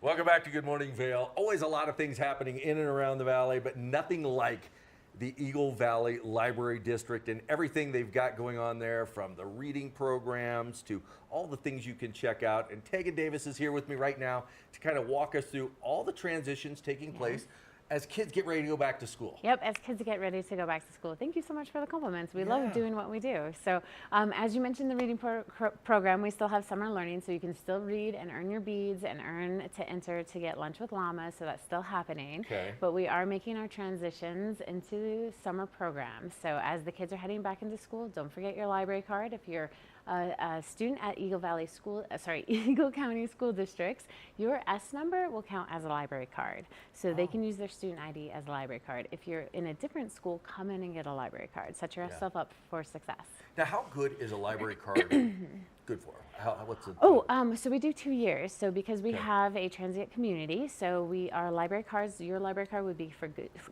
Welcome back to Good Morning Vail. Always a lot of things happening in and around the valley, but nothing like the Eagle Valley Library District and everything they've got going on there, from the reading programs to all the things you can check out. And Tegan Davis is here with me right now to kind of walk us through all the transitions taking place as kids get ready to go back to school. Yep, as kids get ready to go back to school. Thank you so much for the compliments. We love doing what we do. So as you mentioned, the reading program, we still have summer learning, so you can still read and earn your beads and earn to enter to get lunch with llama, so that's still happening. Okay. But we are making our transitions into summer programs. So as the kids are heading back into school, don't forget your library card. If you're a student at Eagle County School Districts, your S number will count as a library card. So they can use their student ID as a library card. If you're in a different school, come in and get a library card. Set yourself up for success. Now, how good is a library card good for? What's it? So we do 2 years. So because we have a transient community, so our library cards, your library card would be for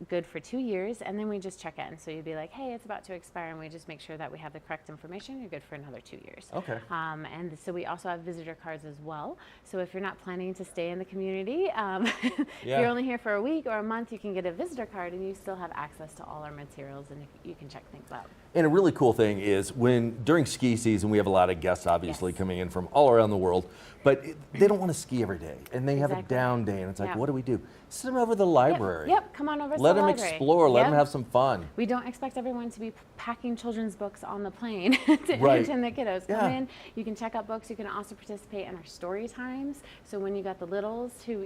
good for 2 years, and then we just check in. So you'd be like, hey, it's about to expire, and we just make sure that we have the correct information. You're good for another 2 years. Okay. And so we also have visitor cards as well. So if you're not planning to stay in the community, if you're only here for a week or a month, you can get a visitor card, and you still have access to all our materials, and you can check things out. And a really cool thing is during ski season, we have a lot of guests obviously coming in from all around the world, but they don't want to ski every day, and they have a down day, and it's like, what do we do? Send them over to the library. Yep, come on over to the Let library. them explore, let them have some fun. We don't expect everyone to be packing children's books on the plane to entertain the kiddos. Come in, you can check out books, you can also participate in our story times. So when you got the littles who,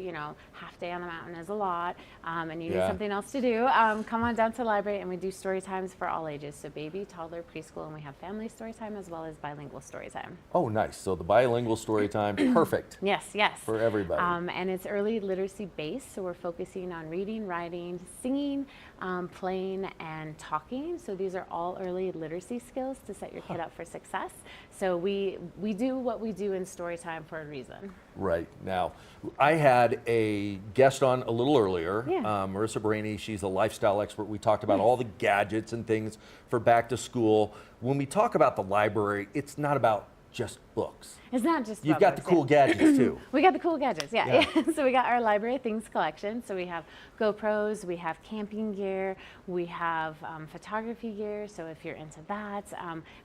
half day on the mountain is a lot, and you need something else to do, come on down to the library, and we do story times for all ages. So baby, toddler, preschool, and we have family story time as well as bilingual story time. Oh, nice. So the bilingual story time, perfect. Yes. For everybody. And it's early literacy based, so we're focusing on reading, writing, singing, playing, and talking. So these are all early literacy skills to set your kid up for success. So we do what we do in story time for a reason. Right. Now, I had a guest on a little earlier, Marissa Brainy. She's a lifestyle expert. We talked about all the gadgets and things for back to school. When we talk about the library, it's not about just books. It's not just You've got the cool gadgets too. We got the cool gadgets, So we got our library of things collection. So we have GoPros, we have camping gear, we have photography gear. So if you're into that,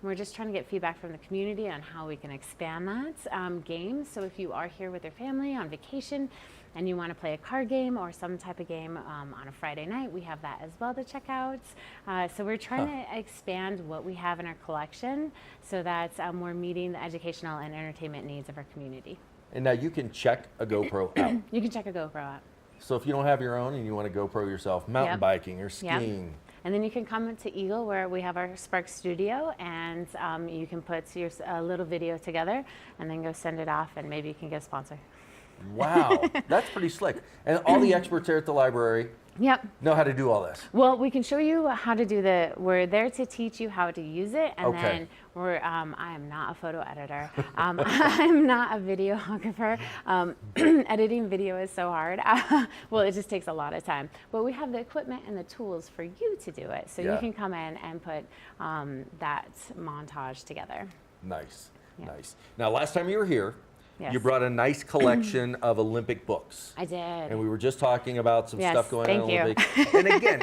we're just trying to get feedback from the community on how we can expand that. Games, so if you are here with your family on vacation and you want to play a card game or some type of game on a Friday night, we have that as well to check out. So we're trying to expand what we have in our collection so that we're meeting the educational and entertainment needs of our community. And now you can check a GoPro out. You can check a GoPro out. So if you don't have your own and you want to GoPro yourself, mountain biking or skiing. And then you can come to Eagle where we have our Spark studio, and you can put your little video together and then go send it off, and maybe you can get a sponsor. Wow, that's pretty slick. And all the experts here at the library know how to do all this. Well, we can show you how to do we're there to teach you how to use it, and then I am not a photo editor. I'm not a videographer. Editing video is so hard. Well, it just takes a lot of time. But we have the equipment and the tools for you to do it. So you can come in and put that montage together. Nice. Now, last time you were here, you brought a nice collection of Olympic books. I did. And we were just talking about some stuff going on in Olympics. And again,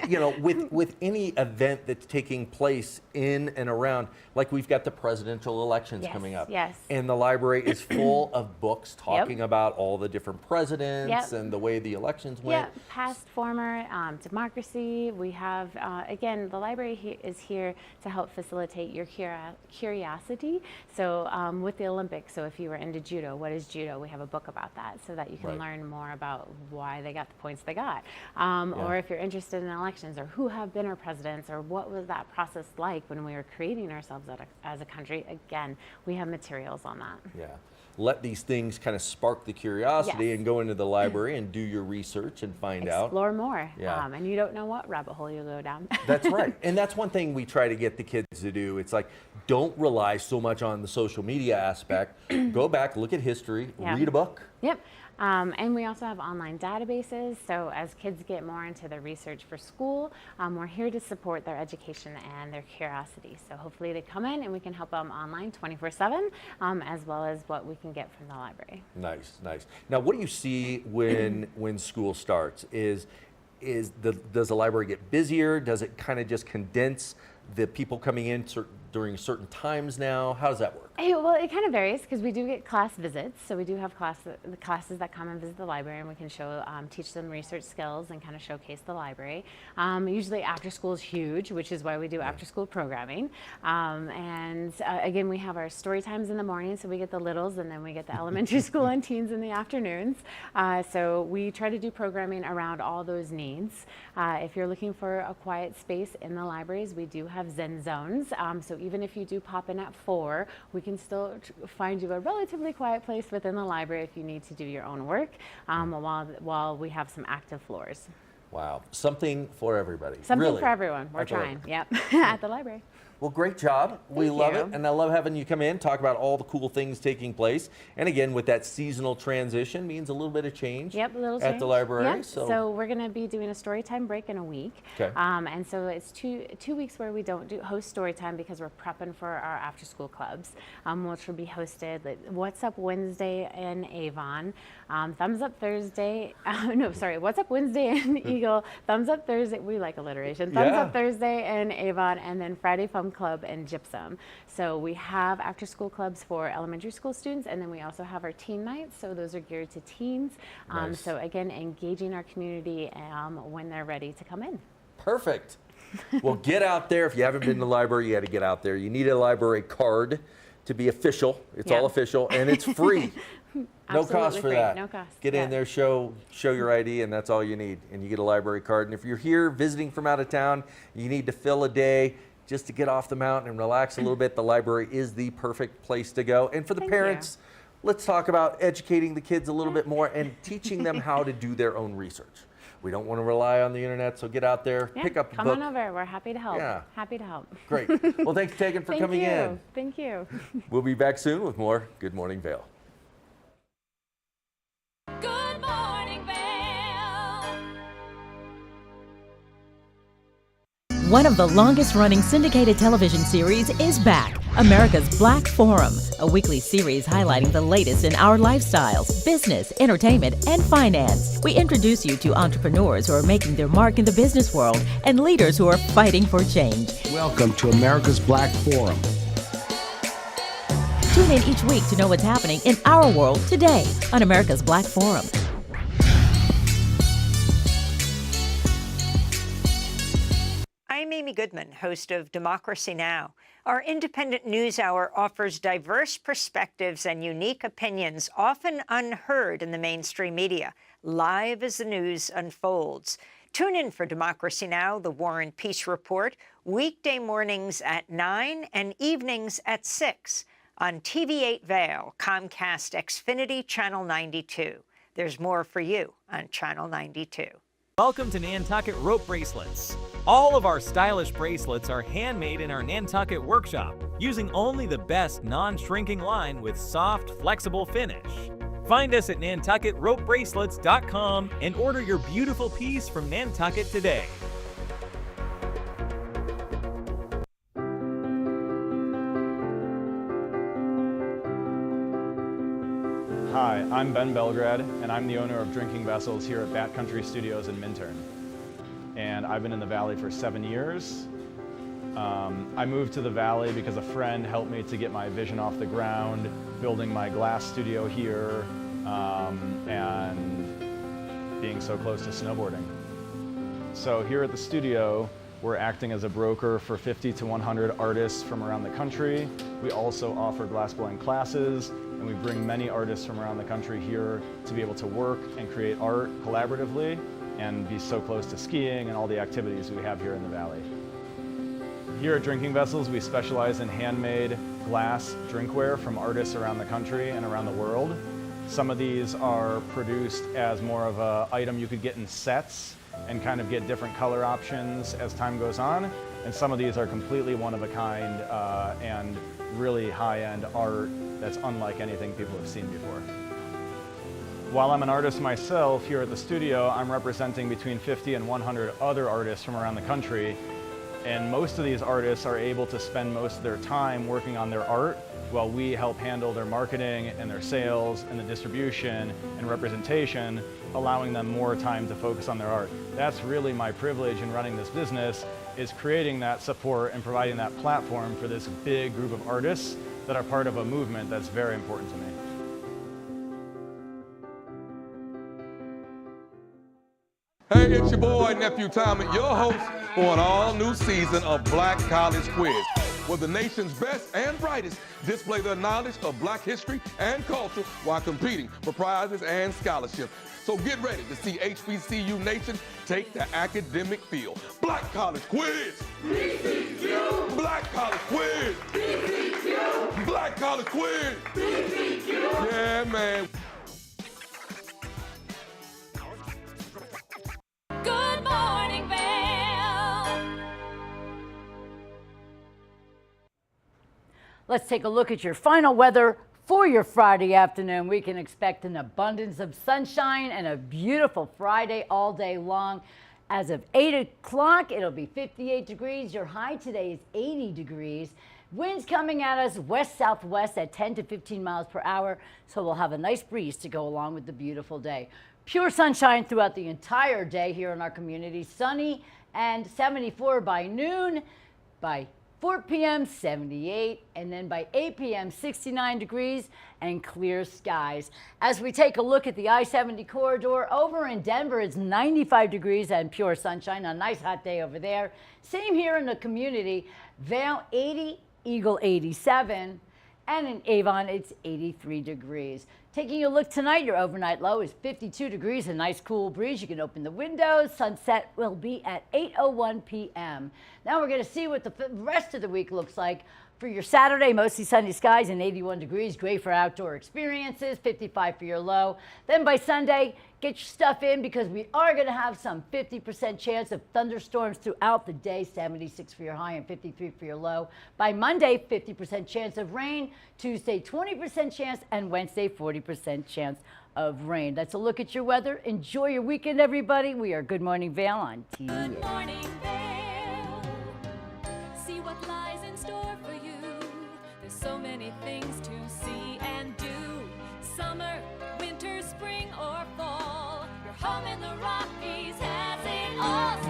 with any event that's taking place in and around, like we've got the presidential elections coming up. And the library is full of books talking about all the different presidents and the way the elections went. Past, former, democracy. We have, again, the library is here to help facilitate your curiosity. So with the Olympics, so if you were into judo, what what is judo, we have a book about that so that you can Right. learn more about why they got the points they got. Or if you're interested in elections or who have been our presidents or what was that process like when we were creating ourselves as a country, again, we have materials on that. Yeah. Let these things kind of spark the curiosity Yes. and go into the library and do your research and find out. Explore more. Yeah. And you don't know what rabbit hole you'll go down. That's right. And that's one thing we try to get the kids to do. It's like, don't rely so much on the social media aspect. Go back, look at history, Yeah. read a book. Yep. And we also have online databases. So as kids get more into the research for school, we're here to support their education and their curiosity. So hopefully they come in and we can help them online 24/7, as well as what we can get from the library. Nice, nice. Now, what do you see when school starts? Does the library get busier? Does it kind of just condense the people coming in during certain times now? How does that work? Well, it kind of varies because we do get class visits. So we do have the classes that come and visit the library, and we can teach them research skills and kind of showcase the library. Usually after school is huge, which is why we do after school programming. Again, we have our story times in the morning, so we get the littles, and then we get the elementary school and teens in the afternoons. So we try to do programming around all those needs. If you're looking for a quiet space in the libraries, we do have Zen zones. So even if you do pop in at 4, we can still find you a relatively quiet place within the library if you need to do your own work, while we have some active floors. Wow, something for everybody. Something really. for everyone. We're At the trying. library. Yep, at the library. Well, great job. We Thank love you. it. And I love having you come in, talk about all the cool things taking place. And again, with that seasonal transition means a little bit of change Yep, a little at change. the library. Yep. So we're going to be doing a story time break in a week. Okay. And so it's two weeks where we don't host story time because we're prepping for our after school clubs, which will be hosted What's Up Wednesday in Avon, Thumbs Up Thursday. What's Up Wednesday in Eagle, Thumbs Up Thursday. We like alliteration. Thumbs Up Thursday in Avon, and then Friday Fun Club in Gypsum. So we have after school clubs for elementary school students, and then we also have our teen nights. So those are geared to teens. Nice. So again, engaging our community when they're ready to come in. Perfect. Well, get out there. If you haven't been to the library, you got to get out there. You need a library card to be official. It's all official, and it's free. No cost for free. that. No cost. Get in there, show your ID, and that's all you need. And you get a library card. And if you're here visiting from out of town, you need to fill a day just to get off the mountain and relax a little bit. The library is the perfect place to go. And for the parents, let's talk about educating the kids a little bit more and teaching them how to do their own research. We don't want to rely on the internet, so get out there, pick up a book. Come on over. We're happy to help. Yeah. Happy to help. Great. Well, thanks, Tegan, for coming in. Thank you. We'll be back soon with more Good Morning Vail. Good morning, Vail. One of the longest-running syndicated television series is back, America's Black Forum, a weekly series highlighting the latest in our lifestyles, business, entertainment, and finance. We introduce you to entrepreneurs who are making their mark in the business world and leaders who are fighting for change. Welcome to America's Black Forum. Tune in each week to know what's happening in our world today on America's Black Forum. I'm Amy Goodman, host of Democracy Now! Our independent news hour offers diverse perspectives and unique opinions, often unheard in the mainstream media, live as the news unfolds. Tune in for Democracy Now!, the War and Peace Report, weekday mornings at 9 and evenings at 6 on TV8 Vail, Comcast Xfinity Channel 92. There's more for you on Channel 92. Welcome to Nantucket Rope Bracelets. All of our stylish bracelets are handmade in our Nantucket workshop, using only the best non-shrinking line with soft, flexible finish. Find us at nantucketropebracelets.com and order your beautiful piece from Nantucket today. Hi, I'm Ben Belgrad, and I'm the owner of Drinking Vessels here at Bat Country Studios in Minturn. And I've been in the Valley for 7 years. I moved to the Valley because a friend helped me to get my vision off the ground, building my glass studio here, and being so close to snowboarding. So here at the studio, We're acting as a broker for 50 to 100 artists from around the country. We also offer glassblowing classes, and we bring many artists from around the country here to be able to work and create art collaboratively and be so close to skiing and all the activities we have here in the Valley. Here at Drinking Vessels, we specialize in handmade glass drinkware from artists around the country and around the world. Some of these are produced as more of an item you could get in sets and kind of get different color options as time goes on. And some of these are completely one of a kind and really high-end art that's unlike anything people have seen before. While I'm an artist myself here at the studio, I'm representing between 50 and 100 other artists from around the country. And most of these artists are able to spend most of their time working on their art while we help handle their marketing and their sales and the distribution and representation, allowing them more time to focus on their art. That's really my privilege in running this business, is creating that support and providing that platform for this big group of artists that are part of a movement that's very important to me. Hey, it's your boy, Nephew Tommy, your host for an all-new season of Black College Quiz, where the nation's best and brightest display their knowledge of Black history and culture while competing for prizes and scholarships. So get ready to see HBCU Nation take the academic field. Black College Quiz! BCQ! Black College Quiz! BCQ! Black College Quiz! BCQ! Yeah, man. Good morning, Vail. Let's take a look at your final weather for your Friday afternoon. We can expect an abundance of sunshine and a beautiful Friday all day long. As of 8 o'clock, it'll be 58 degrees. Your high today is 80 degrees. Winds coming at us west-southwest at 10 to 15 miles per hour, so we'll have a nice breeze to go along with the beautiful day. Pure sunshine throughout the entire day here in our community. Sunny and 74 by noon. By 4 p.m. 78, and then by 8 p.m. 69 degrees and clear skies. As we take a look at the I-70 corridor over in Denver, it's 95 degrees and pure sunshine. A nice hot day over there. Same here in the community. Vail 80, Eagle 87, and in Avon it's 83 degrees. Taking a look tonight, your overnight low is 52 degrees, a nice cool breeze. You can open the windows. Sunset will be at 8:01 p.m. Now we're going to see what the rest of the week looks like. For your Saturday, mostly sunny skies and 81 degrees, great for outdoor experiences, 55 for your low. Then by Sunday, get your stuff in because we are going to have some 50% chance of thunderstorms throughout the day, 76 for your high and 53 for your low. By Monday, 50% chance of rain, Tuesday, 20% chance, and Wednesday, 40% chance of rain. That's a look at your weather. Enjoy your weekend, everybody. We are Good Morning Vail on TV. Good morning, Vail. See what lies in store for you. There's so many things to see and do. Summer, winter, spring, or fall. Your home in the Rockies has it all.